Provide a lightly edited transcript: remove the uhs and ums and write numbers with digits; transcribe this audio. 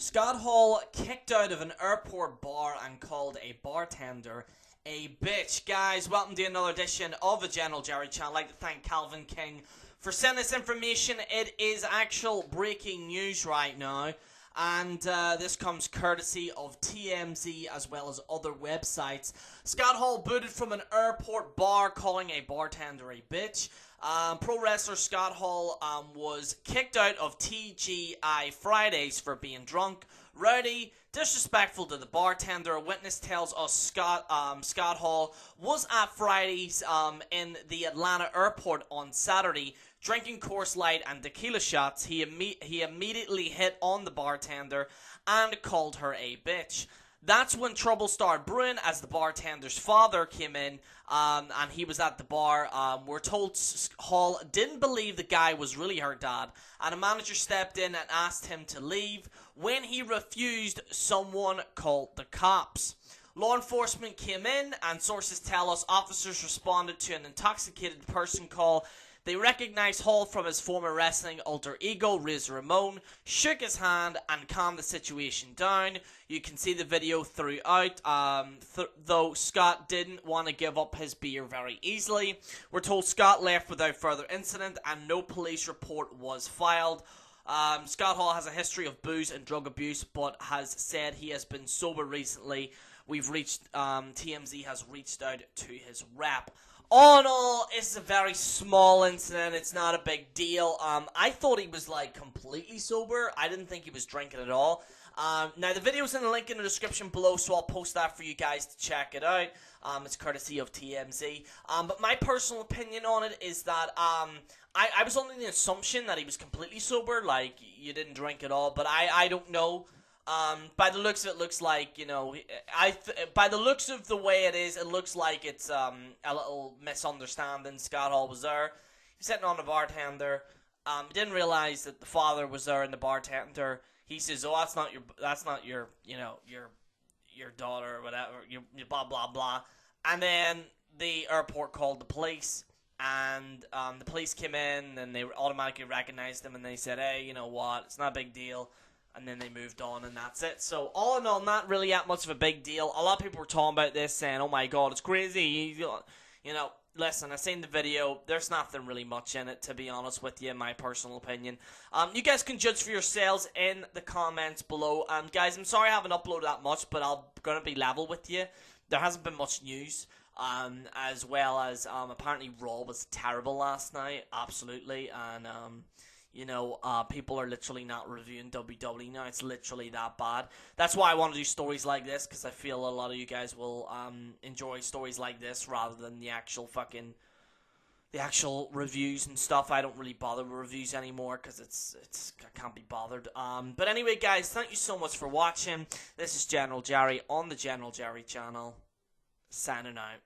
Scott Hall kicked out of an airport bar and called a bartender a bitch. Guys, welcome to another edition of the General Jerry channel. I'd like to thank Calvin King for sending this information. It is actual breaking news right now. And this comes courtesy of TMZ as well as other websites. Scott Hall booted from an airport bar calling a bartender a bitch. Pro wrestler Scott Hall was kicked out of TGI Fridays for being drunk, rowdy, disrespectful to the bartender. A witness tells us Scott Hall was at Fridays in the Atlanta airport on Saturday, drinking Coors Light and tequila shots. He immediately hit on the bartender and called her a bitch. That's when trouble started brewing as the bartender's father came in and he was at the bar. We're told Hall didn't believe the guy was really her dad, and a manager stepped in and asked him to leave. When he refused, someone called the cops. Law enforcement came in, and sources tell us officers responded to an intoxicated person call. They recognized Hall from his former wrestling alter ego, Razor Ramon, shook his hand, and calmed the situation down. You can see the video throughout, though Scott didn't want to give up his beer very easily. We're told Scott left without further incident, and no police report was filed. Scott Hall has a history of booze and drug abuse, but has said he has been sober recently. TMZ has reached out to his rep. All in all, it's a very small incident. It's not a big deal. I thought he was like completely sober. I didn't think he was drinking at all. Now the video's in the link in the description below, so I'll post that for you guys to check it out. It's courtesy of TMZ. But my personal opinion on it is that I was under the assumption that he was completely sober, like you didn't drink at all. But I don't know. By the looks of it, looks like, you know, by the looks of the way it is, it looks like it's a little misunderstanding. Scott Hall was there. He was sitting on the bartender. He didn't realize that the father was there and the bartender. He says, "Oh, that's not your, you know, your daughter or whatever. Your blah blah blah." And then the airport called the police, and the police came in and they automatically recognized him, and they said, "Hey, you know what? It's not a big deal." And then they moved on, and that's it. So, all in all, not really that much of a big deal. A lot of people were talking about this, saying, oh my god, it's crazy. You know, listen, I've seen the video. There's nothing really much in it, to be honest with you, in my personal opinion. You guys can judge for yourselves in the comments below. Guys, I'm sorry I haven't uploaded that much, but I'm going to be level with you. There hasn't been much news. As well as, apparently Raw was terrible last night. Absolutely. And, you know, people are literally not reviewing WWE now. It's literally that bad. That's why I want to do stories like this, because I feel a lot of you guys will enjoy stories like this rather than the actual reviews and stuff. I don't really bother with reviews anymore because I can't be bothered. But anyway, guys, thank you so much for watching. This is General Jerry on the General Jerry channel. Signing out.